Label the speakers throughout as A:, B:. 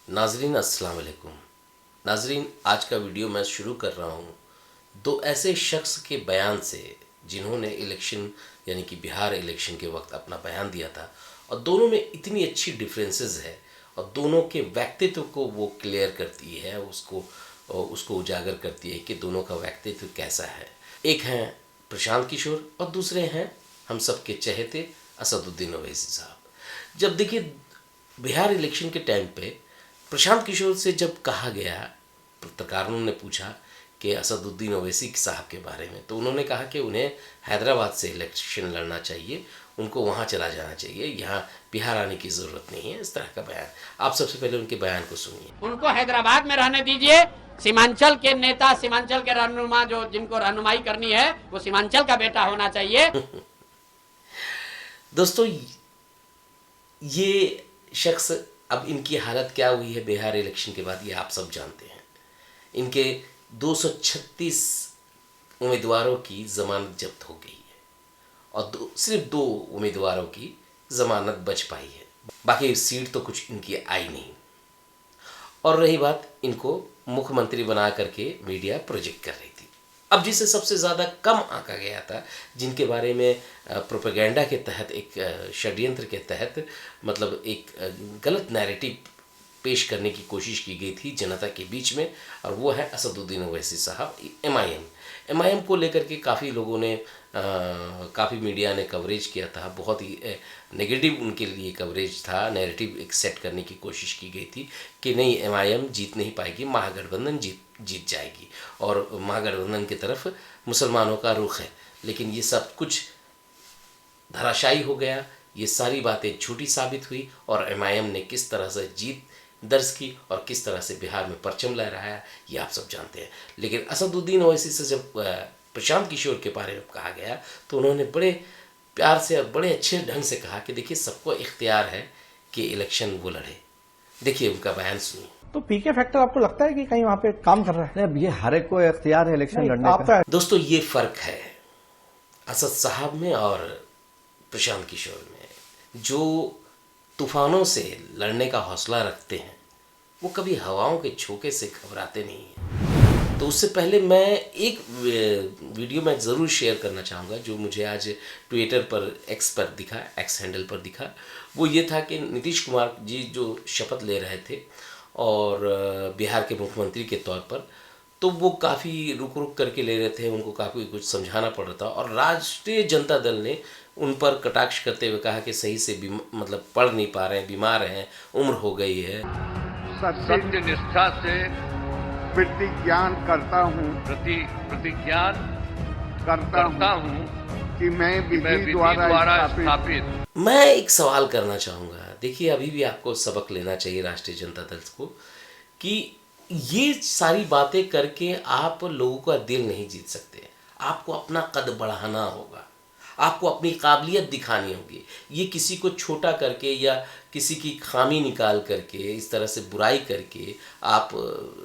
A: नाजरीन अस्सलाम वालेकुम। नाजरीन, आज का वीडियो मैं शुरू कर रहा हूँ दो ऐसे शख्स के बयान से जिन्होंने इलेक्शन यानी कि बिहार इलेक्शन के वक्त अपना बयान दिया था और दोनों में इतनी अच्छी डिफरेंसेस है और दोनों के व्यक्तित्व को वो क्लियर करती है, उसको उजागर करती है कि दोनों का व्यक्तित्व कैसा है। एक हैं प्रशांत किशोर और दूसरे हैं हम सबके चहेते असदुद्दीन ओवैसी साहब। जब देखिए बिहार इलेक्शन के टाइम पे प्रशांत किशोर से जब कहा गया, पत्रकारों ने पूछा कि असदुद्दीन ओवैसी साहब के बारे में, तो उन्होंने कहा कि उन्हें हैदराबाद से इलेक्शन लड़ना चाहिए, उनको वहाँ चला जाना चाहिए, यहाँ बिहार आने की ज़रूरत नहीं है। इस तरह का बयान। आप सबसे पहले उनके बयान को सुनिए।
B: उनको हैदराबाद में रहने दीजिए। सीमांचल के नेता, सीमांचल के रहनुमा, जो जिनको रहनुमाई करनी है वो सीमांचल का बेटा होना चाहिए।
A: दोस्तों, ये शख्स, अब इनकी हालत क्या हुई है बिहार इलेक्शन के बाद, ये आप सब जानते हैं। इनके 236 उम्मीदवारों की ज़मानत जब्त हो गई है और सिर्फ 2 उम्मीदवारों की ज़मानत बच पाई है, बाकी सीट तो कुछ इनकी आई नहीं। और रही बात, इनको मुख्यमंत्री बना करके मीडिया प्रोजेक्ट कर रही थी। अब जिसे सबसे ज़्यादा कम आंका गया था, जिनके बारे में प्रोपेगेंडा के तहत, एक षड्यंत्र के तहत, मतलब एक गलत नैरेटिव पेश करने की कोशिश की गई थी जनता के बीच में, और वो है असदुद्दीन ओवैसी साहब। एमआईएम को लेकर के काफ़ी लोगों ने, काफ़ी मीडिया ने कवरेज किया था, बहुत ही नेगेटिव उनके लिए कवरेज था। नैरेटिव एक सेट करने की कोशिश की गई थी कि नहीं, एमआईएम जीत नहीं पाएगी, महागठबंधन जीत जाएगी और महागठबंधन की तरफ मुसलमानों का रुख है। लेकिन ये सब कुछ धराशायी हो गया, ये सारी बातें झूठी साबित हुई और एमआईएम ने किस तरह से जीत दर्ज की और किस तरह से बिहार में परचम लहराया, ये आप सब जानते हैं। लेकिन असदुद्दीन ओवैसी से जब प्रशांत किशोर के बारे में कहा गया तो उन्होंने बड़े प्यार से और बड़े अच्छे ढंग से कहा कि देखिए, सबको इख्तियार है कि इलेक्शन वो लड़े। देखिए उनका बयान सुनिए।
C: तो पीके फैक्टर आपको लगता है कि कहीं वहां पे काम कर रहा है?
D: नहीं, ये हर एक को इख्तियार है इलेक्शन लड़ने का।
C: आपका
A: दोस्तों, ये फ़र्क है असद साहब में और प्रशांत किशोर में। जो तूफानों से लड़ने का हौसला रखते हैं वो कभी हवाओं के झोंके से घबराते नहीं हैं। तो उससे पहले मैं एक वीडियो मैं ज़रूर शेयर करना चाहूँगा जो मुझे आज ट्विटर पर, एक्स हैंडल पर दिखा। वो ये था कि नीतीश कुमार जी जो शपथ ले रहे थे और बिहार के मुख्यमंत्री के तौर पर, तो वो काफ़ी रुक करके ले रहे थे, उनको काफ़ी कुछ समझाना पड़ रहा था और राष्ट्रीय जनता दल ने उन पर कटाक्ष करते हुए कहा कि सही से मतलब पढ़ नहीं पा रहे हैं, बीमार हैं, उम्र हो गई है।
E: सत्य निष्ठा से प्रतिज्ञान करता हूँ कि मैं विधि द्वारा स्थापित।
A: मैं एक सवाल करना चाहूँगा। देखिए, अभी भी आपको सबक लेना चाहिए राष्ट्रीय जनता दल को कि ये सारी बातें करके आप लोगों का दिल नहीं जीत सकते। आपको अपना कद बढ़ाना होगा, आपको अपनी काबिलियत दिखानी होगी। ये किसी को छोटा करके या किसी की खामी निकाल करके, इस तरह से बुराई करके आप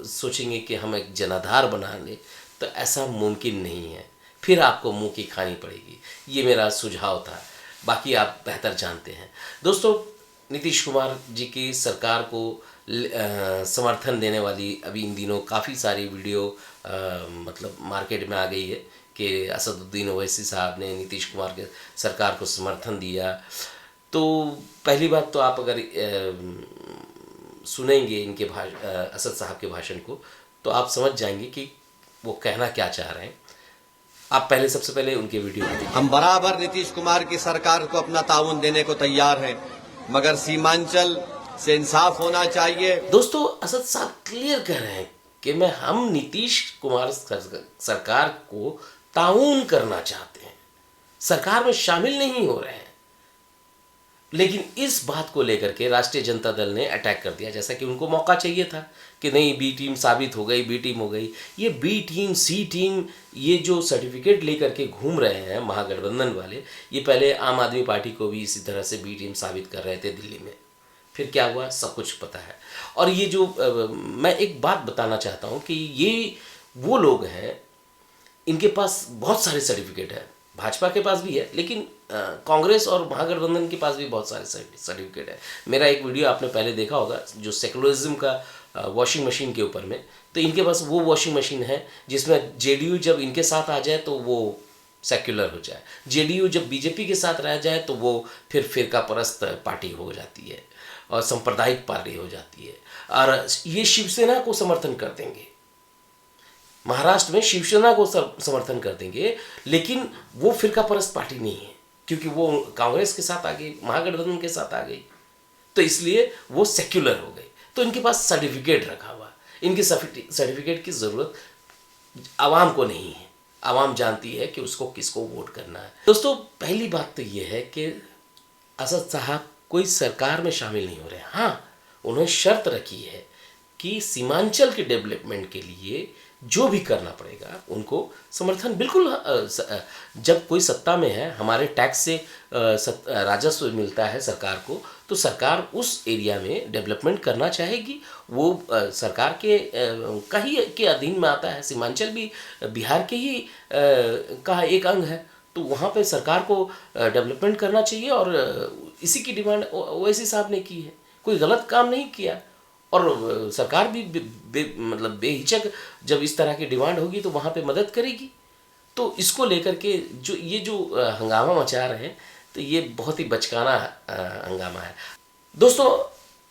A: सोचेंगे कि हम एक जनाधार बना लें, तो ऐसा मुमकिन नहीं है। फिर आपको मुंह की खानी पड़ेगी। ये मेरा सुझाव था, बाकी आप बेहतर जानते हैं। दोस्तों, नीतीश कुमार जी की सरकार को समर्थन देने वाली अभी इन दिनों काफ़ी सारी वीडियो मतलब मार्केट में आ गई है कि असदुद्दीन ओवैसी साहब ने नीतीश कुमार के सरकार को समर्थन दिया। तो पहली बात तो आप अगर सुनेंगे इनके असद साहब के भाषण को तो आप समझ जाएंगे कि वो कहना क्या चाह रहे हैं। आप पहले, सबसे पहले उनके वीडियो देखिए।
D: हम बराबर नीतीश कुमार की सरकार को अपना ताउन देने को तैयार हैं, मगर सीमांचल से इंसाफ होना चाहिए।
A: दोस्तों, असद साहब क्लियर कह रहे हैं कि हम नीतीश कुमार सरकार को ताउन करना चाहते हैं, सरकार में शामिल नहीं हो रहे हैं। लेकिन इस बात को लेकर के राष्ट्रीय जनता दल ने अटैक कर दिया, जैसा कि उनको मौका चाहिए था कि नहीं, बी टीम साबित हो गई, बी टीम हो गई। ये बी टीम, सी टीम, ये जो सर्टिफिकेट लेकर के घूम रहे हैं महागठबंधन वाले, ये पहले आम आदमी पार्टी को भी इसी तरह से बी टीम साबित कर रहे थे दिल्ली में। फिर क्या हुआ, सब कुछ पता है। और ये जो मैं एक बात बताना चाहता हूँ कि ये वो लोग हैं, इनके पास बहुत सारे सर्टिफिकेट हैं, भाजपा के पास भी है, लेकिन कांग्रेस और महागठबंधन के पास भी बहुत सारे सर्टिफिकेट है। मेरा एक वीडियो आपने पहले देखा होगा जो सेकुलरिज्म का वॉशिंग मशीन के ऊपर में, तो इनके पास वो वॉशिंग मशीन है जिसमें जेडीयू जब इनके साथ आ जाए तो वो सेक्युलर हो जाए, जेडीयू जब बीजेपी के साथ रह जाए तो वो फिर फिरका परस्त पार्टी हो जाती है और सांप्रदायिक पार्टी हो जाती है। और ये शिवसेना को समर्थन कर देंगे, महाराष्ट्र में शिवसेना को समर्थन कर देंगे, लेकिन वो फिरका परस्त पार्टी नहीं है क्योंकि वो कांग्रेस के साथ आ गई, महागठबंधन के साथ आ गई, तो इसलिए वो सेक्युलर हो गई। तो इनके पास सर्टिफिकेट रखा हुआ, इनके सर्टिफिकेट की ज़रूरत आवाम को नहीं है, आवाम जानती है कि उसको किसको वोट करना है। दोस्तों, पहली बात तो ये है कि असद साहब कोई सरकार में शामिल नहीं हो रहे। हाँ, उन्होंने शर्त रखी है कि सीमांचल के डेवलपमेंट के लिए जो भी करना पड़ेगा उनको समर्थन बिल्कुल। जब कोई सत्ता में है, हमारे टैक्स से राजस्व मिलता है सरकार को, तो सरकार उस एरिया में डेवलपमेंट करना चाहेगी। वो सरकार के का ही के अधीन में आता है। सीमांचल भी बिहार के ही का एक अंग है, तो वहाँ पे सरकार को डेवलपमेंट करना चाहिए और इसी की डिमांड ओवैसी साहब ने की है। कोई गलत काम नहीं किया और सरकार भी मतलब बेहिचक जब इस तरह की डिमांड होगी तो वहाँ पे मदद करेगी। तो इसको लेकर के जो हंगामा मचा रहे हैं, तो ये बहुत ही बचकाना हंगामा है। दोस्तों,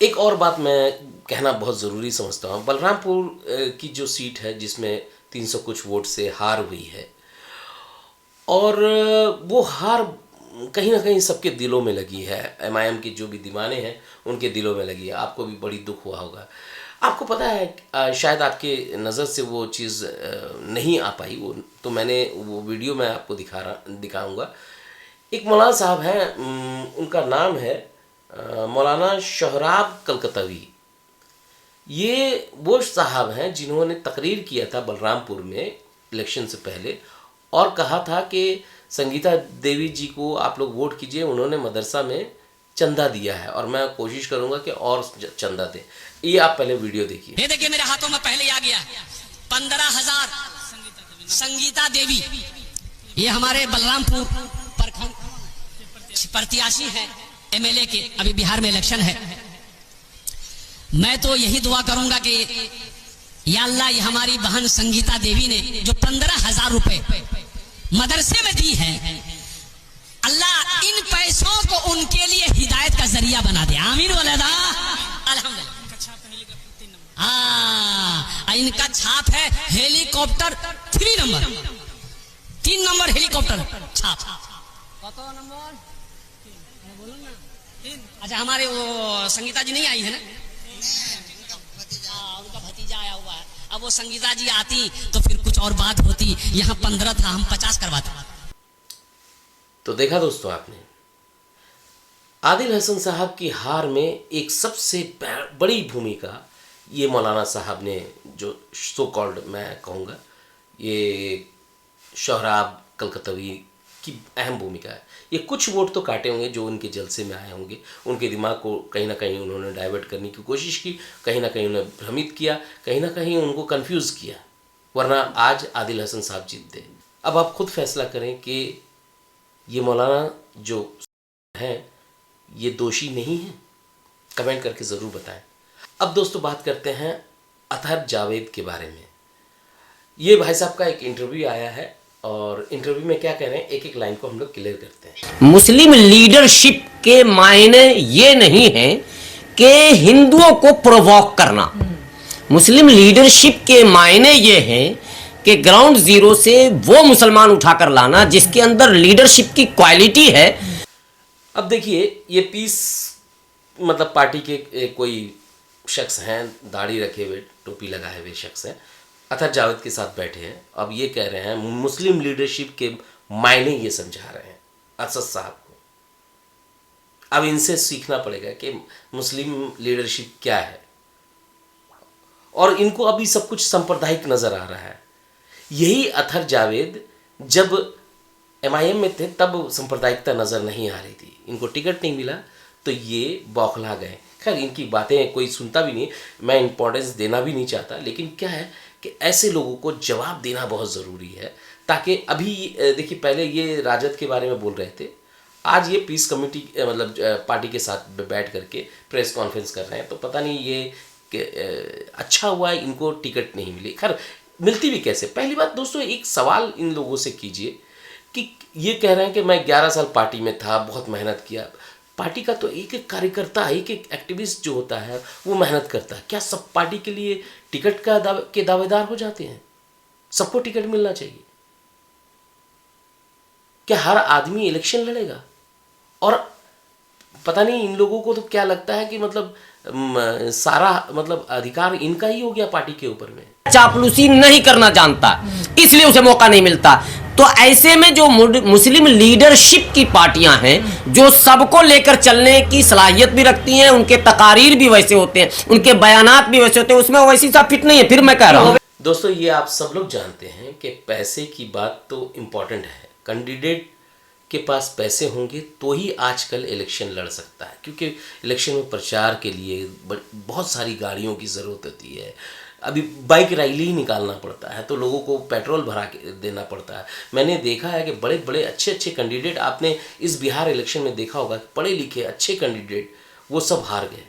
A: एक और बात मैं कहना बहुत ज़रूरी समझता हूँ। बलरामपुर की जो सीट है जिसमें 300 कुछ वोट से हार हुई है, और वो हार कहीं ना कहीं सबके दिलों में लगी है। एमआईएम के जो भी दीवाने हैं उनके दिलों में लगी है। आपको भी बड़ी दुख हुआ होगा। आपको पता है, शायद आपके नज़र से वो चीज़ नहीं आ पाई, वो तो मैंने वो वीडियो मैं आपको दिखाऊंगा। एक मौलाना साहब हैं, उनका नाम है मौलाना शोहराब कलकतवी। ये वो साहब हैं जिन्होंने तकरीर किया था बलरामपुर में इलेक्शन से पहले और कहा था कि संगीता देवी जी को आप लोग वोट कीजिए, उन्होंने मदरसा में चंदा दिया है और मैं कोशिश करूंगा कि और चंदा दें। ये आप पहले वीडियो देखिए।
F: ये देखिए मेरे हाथों में पहले आ गया 15,000 संगीता देवी। ये हमारे बलरामपुर प्रखंड प्रत्याशी हैं एमएलए के। अभी बिहार में इलेक्शन है। मैं तो यही दुआ करूंगा कि या अल्लाह, ये हमारी बहन संगीता देवी ने जो 15,000 रुपए मदरसे में दी है, अल्लाह इन पैसों को उनके लिए हिदायत का जरिया बना दे। आमीन वलदा अल्हम्दुलिल्लाह। इनका छाप है हेलीकॉप्टर 3 नंबर हेलीकॉप्टर छाप। कत नंबर? अच्छा, हमारे वो संगीता जी नहीं आई है ना? उनका भतीजा आया हुआ है। अब वो संगीता जी आती तो फिर कुछ और बात होती। यहाँ 15 था, हम 50 करवाते।
A: तो देखा दोस्तों आपने, आदिल हसन साहब की हार में एक सबसे बड़ी भूमिका ये मौलाना साहब ने, जो सो कॉल्ड मैं कहूँगा ये शोहराब कलकतवी की अहम भूमिका है। ये कुछ वोट तो काटे होंगे जो उनके जलसे में आए होंगे, उनके दिमाग को कहीं ना कहीं उन्होंने डाइवर्ट करने की कोशिश की, कहीं ना कहीं उन्हें भ्रमित किया, कहीं ना कहीं उनको कंफ्यूज किया, वरना आज आदिल हसन साहब जीतते। अब आप खुद फैसला करें कि ये मौलाना जो हैं ये दोषी नहीं है, कमेंट करके ज़रूर बताएं। अब दोस्तों बात करते हैं अतहर जावेद के बारे में। ये भाई साहब का एक इंटरव्यू आया है और इंटरव्यू में क्या कह रहे हैं, एक एक लाइन को हम लोग क्लियर करते हैं।
G: मुस्लिम लीडरशिप के मायने ये नहीं है कि हिंदुओं को प्रोवोक करना। मुस्लिम लीडरशिप के मायने ये हैं कि ग्राउंड जीरो से वो मुसलमान उठाकर लाना जिसके अंदर लीडरशिप की क्वालिटी है।
A: अब देखिए, ये पीस मतलब पार्टी के कोई शख्स हैं, दाढ़ी रखे हुए, टोपी लगाए हुए शख्स हैं, अतहर जावेद के साथ बैठे हैं। अब ये कह रहे हैं मुस्लिम लीडरशिप के मायने ये समझा रहे हैं असद साहब को। अब इनसे सीखना पड़ेगा कि मुस्लिम लीडरशिप क्या है, और इनको अभी सब कुछ सांप्रदायिक नज़र आ रहा है। यही अतहर जावेद जब एमआईएम में थे तब सांप्रदायिकता नज़र नहीं आ रही थी, इनको टिकट नहीं मिला तो ये बौखला गए। खैर, इनकी बातें कोई सुनता भी नहीं, मैं इंपॉर्टेंस देना भी नहीं चाहता, लेकिन क्या है कि ऐसे लोगों को जवाब देना बहुत ज़रूरी है ताकि अभी देखिए, पहले ये राजद के बारे में बोल रहे थे, आज ये पीस कमेटी मतलब पार्टी के साथ बैठ करके प्रेस कॉन्फ्रेंस कर रहे हैं। तो पता नहीं ये अच्छा हुआ है इनको टिकट नहीं मिली। खैर मिलती भी कैसे? पहली बात दोस्तों, एक सवाल इन लोगों से कीजिए कि ये कह रहे हैं कि मैं 11 साल पार्टी में था, बहुत मेहनत किया। पार्टी का तो एक एक कार्यकर्ता, एक एक एक्टिविस्ट जो होता है वो मेहनत करता है। क्या सब पार्टी के लिए टिकट के दावेदार हो जाते हैं? सबको टिकट मिलना चाहिए? क्या हर आदमी इलेक्शन लड़ेगा? और पता नहीं इन लोगों को तो क्या लगता है कि मतलब सारा मतलब अधिकार इनका ही हो गया पार्टी के ऊपर में।
G: चापलूसी नहीं करना जानता, इसलिए उसे मौका नहीं मिलता। तो ऐसे में जो मुस्लिम लीडरशिप की पार्टियां हैं, जो सबको लेकर चलने की सलाहियत भी रखती हैं, उनके तकारीर भी वैसे होते हैं, उनके बयानात भी वैसे होते हैं, उसमें वैसी सा फिट नहीं है। फिर मैं कह रहा हूं
A: दोस्तों, ये आप सब लोग जानते हैं कि पैसे की बात तो इम्पॉर्टेंट है। कैंडिडेट के पास पैसे होंगे तो ही आजकल इलेक्शन लड़ सकता है, क्योंकि इलेक्शन में प्रचार के लिए बहुत सारी गाड़ियों की ज़रूरत होती है। अभी बाइक रैली ही निकालना पड़ता है तो लोगों को पेट्रोल भरा के देना पड़ता है। मैंने देखा है कि बड़े बड़े अच्छे अच्छे कैंडिडेट, आपने इस बिहार इलेक्शन में देखा होगा, पढ़े लिखे अच्छे कैंडिडेट वो सब हार गए।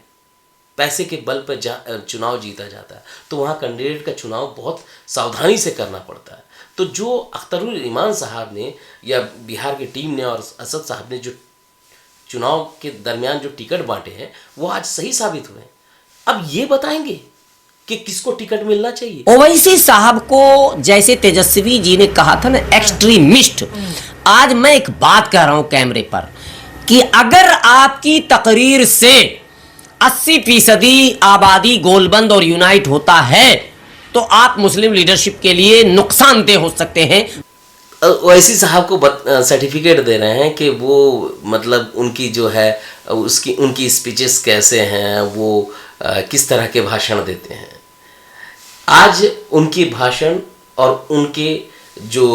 A: पैसे के बल पर चुनाव जीता जाता है, तो वहाँ कैंडिडेट का चुनाव बहुत सावधानी से करना पड़ता है। तो जो अख्तरुल ईमान साहब ने या बिहार की टीम ने और असद साहब ने जो चुनाव के दरमियान जो टिकट बांटे हैं वो आज सही साबित हुए हैं। अब ये बताएंगे कि किसको टिकट मिलना चाहिए।
G: ओवैसी साहब को जैसे तेजस्वी जी ने कहा था ना एक्सट्रीमिस्ट, आज मैं एक बात कह रहा हूं कैमरे पर कि अगर आपकी तकरीर से 80% आबादी गोलबंद और यूनाइट होता है तो आप मुस्लिम लीडरशिप के लिए नुकसानदेह हो सकते हैं।
A: ओवैसी साहब को सर्टिफिकेट दे रहे हैं कि वो मतलब उनकी जो है उनकी स्पीचेस कैसे हैं, वो किस तरह के भाषण देते हैं। आज उनकी भाषण और उनके जो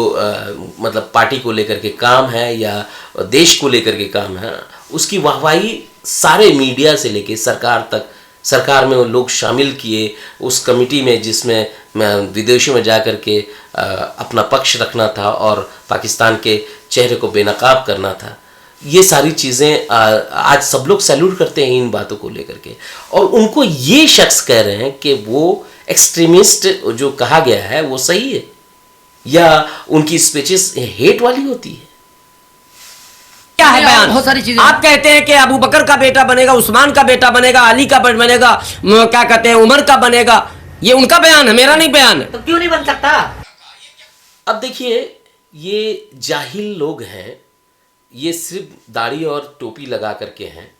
A: मतलब पार्टी को लेकर के काम है या देश को लेकर के काम है, उसकी वाहवाही सारे मीडिया से लेके सरकार तक, सरकार में वो लोग शामिल किए उस कमेटी में जिसमें विदेशों में जा कर के अपना पक्ष रखना था और पाकिस्तान के चेहरे को बेनकाब करना था। ये सारी चीज़ें आज सब लोग सैल्यूट करते हैं इन बातों को लेकर के। और उनको ये शख्स कह रहे हैं कि वो एक्सट्रीमिस्ट जो कहा गया है वो सही है या उनकी स्पीचेस हेट वाली होती है।
G: क्या है बयान?
H: बहुत सारी चीजें
G: आप कहते हैं कि अबू बकर का बेटा बनेगा, उस्मान का बेटा बनेगा, अली का बनेगा, क्या कहते हैं उमर का बनेगा। ये उनका बयान है, मेरा नहीं बयान है।
H: तो क्यों नहीं बन सकता?
A: अब देखिए, ये जाहिल लोग हैं, ये सिर्फ दाढ़ी और टोपी लगा करके हैं।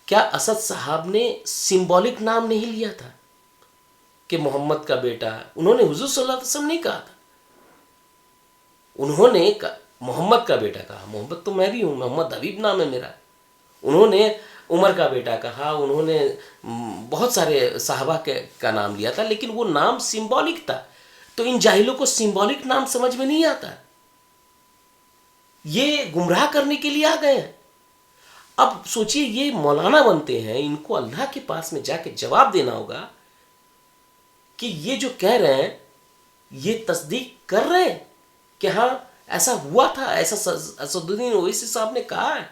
A: क्या असद साहब ने सिंबॉलिक नाम नहीं लिया था कि मोहम्मद का बेटा? उन्होंने हुजूर सल्लल्लाहु अलैहि वसल्लम नहीं कहा था, उन्होंने मोहम्मद का बेटा कहा। मोहम्मद तो मैं भी हूँ, मोहम्मद हबीब नाम है मेरा। उन्होंने उमर का बेटा कहा, उन्होंने बहुत सारे साहबा का नाम लिया था, लेकिन वो नाम सिंबॉलिक था। तो इन जाहिलों को सिंबॉलिक नाम समझ में नहीं आता, ये गुमराह करने के लिए आ गए हैं। अब सोचिए, ये मौलाना बनते हैं, इनको अल्लाह के पास में जाके जवाब देना होगा कि ये जो कह रहे हैं ये तस्दीक कर रहे हैं कि हाँ ऐसा हुआ था, ऐसा असदुद्दीन ओवैसी साहब ने कहा है।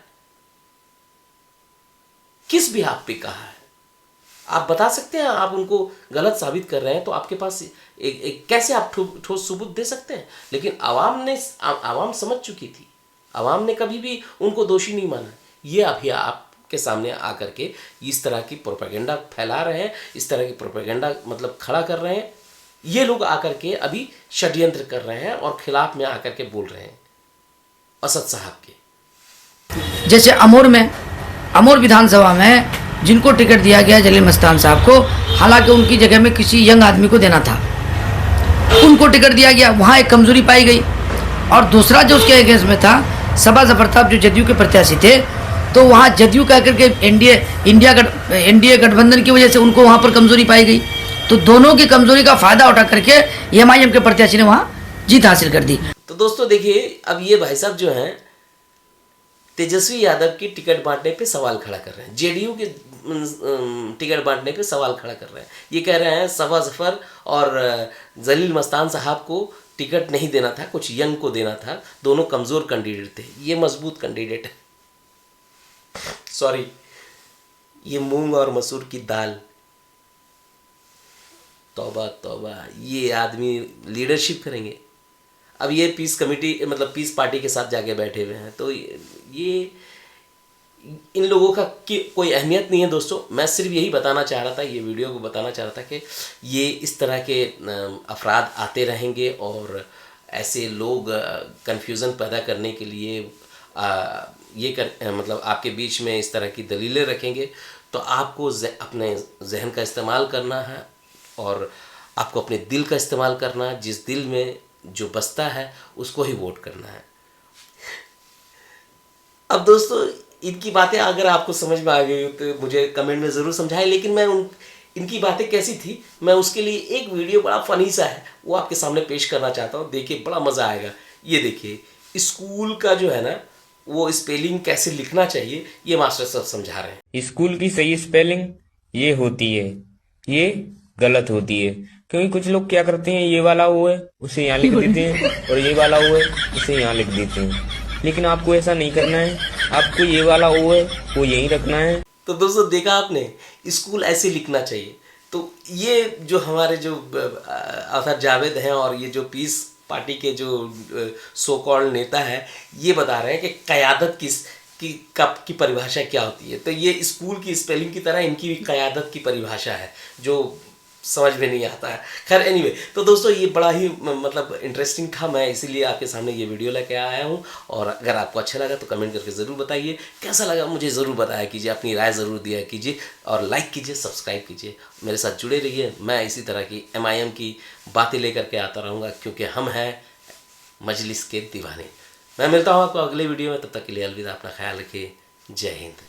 A: किस बिहाफ पे कहा है आप बता सकते हैं? आप उनको गलत साबित कर रहे हैं तो आपके पास एक कैसे आप ठोस सबूत दे सकते हैं? लेकिन आवाम समझ चुकी थी, आवाम ने कभी भी उनको दोषी नहीं माना। ये अभी आपके सामने आकर के इस तरह की प्रोपेगेंडा फैला रहे हैं, इस तरह की प्रोपेगेंडा मतलब खड़ा कर रहे हैं। ये लोग आकर के अभी षड्यंत्र कर रहे हैं और खिलाफ में आकर के बोल रहे हैं असद साहब के।
H: जैसे अमोर विधानसभा में जिनको टिकट दिया गया जलील मस्तान साहब को, हालांकि उनकी जगह में किसी यंग आदमी को देना था, उनको टिकट दिया गया, वहाँ एक कमजोरी पाई गई। और दूसरा जो उसके अगेंस्ट में था सबा जफर साहब, जो जदयू के प्रत्याशी थे, तो वहाँ जदयू कह करके एनडीए गठबंधन की वजह से उनको वहाँ पर कमजोरी पाई गई। तो दोनों की कमजोरी का फायदा उठा करके एमआईएम के प्रत्याशी ने वहाँ जीत हासिल कर दी।
A: तो दोस्तों देखिए, अब ये भाई साहब जो हैं तेजस्वी यादव की टिकट बांटने पे सवाल खड़ा कर रहे हैं, जेडीयू के टिकट बांटने पे सवाल खड़ा कर रहे हैं। ये कह रहे हैं सबा जफर और जलील मस्तान साहब को टिकट नहीं देना था, कुछ यंग को देना था। दोनों कमज़ोर कैंडिडेट थे, ये मजबूत कैंडिडेट है। सॉरी, ये मूंग और मसूर की दाल। तौबा तौबा, ये आदमी लीडरशिप करेंगे। अब ये पीस कमेटी मतलब पीस पार्टी के साथ जाके बैठे हुए हैं, तो ये इन लोगों का कोई अहमियत नहीं है दोस्तों। मैं सिर्फ यही बताना चाह रहा था, ये वीडियो को बताना चाह रहा था कि ये इस तरह के अफराद आते रहेंगे और ऐसे लोग कन्फ्यूज़न पैदा करने के लिए मतलब आपके बीच में इस तरह की दलीलें रखेंगे। तो आपको अपने जहन का इस्तेमाल करना है और आपको अपने दिल का इस्तेमाल करना है। जिस दिल में जो बसता है उसको ही वोट करना है। अब दोस्तों, इनकी बातें अगर आपको समझ में आ गई हो तो मुझे कमेंट में ज़रूर समझाएं। लेकिन मैं इनकी बातें कैसी थी, मैं उसके लिए एक वीडियो बड़ा फ़नी सा है वो आपके सामने पेश करना चाहता हूँ। देखिए, बड़ा मज़ा आएगा। ये देखिए, स्कूल का जो है ना, वो स्पेलिंग कैसे लिखना चाहिए ये मास्टर साहब समझा रहे हैं।
I: स्कूल की सही स्पेलिंग ये होती है, ये गलत होती है। क्योंकि कुछ लोग क्या करते हैं, ये वाला ओ है उसे यहाँ लिख देते हैं और ये वाला ओ है उसे यहाँ लिख देते हैं। लेकिन आपको ऐसा नहीं करना है, आपको ये वाला ओ है वो यहीं रखना है।
A: तो दोस्तों, देखा आपने, स्कूल ऐसे लिखना चाहिए। तो ये जो हमारे जो आथर जावेद हैं और ये जो पीस पार्टी के जो सो कॉल्ड नेता है, ये बता रहे हैं कि क़यादत की परिभाषा क्या होती है। तो ये स्कूल की स्पेलिंग की तरह इनकी भी क़यादत की परिभाषा है जो समझ में नहीं आता है। खैर एनीवे, तो दोस्तों, ये बड़ा ही मतलब इंटरेस्टिंग था। मैं इसीलिए आपके सामने ये वीडियो लेके आया हूँ। और अगर आपको अच्छा लगा तो कमेंट करके ज़रूर बताइए। कैसा लगा मुझे ज़रूर बताया कीजिए, अपनी राय ज़रूर दिया कीजिए और लाइक कीजिए, सब्सक्राइब कीजिए, मेरे साथ जुड़े रहिए। मैं इसी तरह की MIM की बातें लेकर के आता रहूँगा, क्योंकि हम हैं मजलिस के दीवाने। मैं मिलता हूँ आपको अगले वीडियो में, तब तक के लिए अलविदा, अपना ख्याल रखिए। जय हिंद।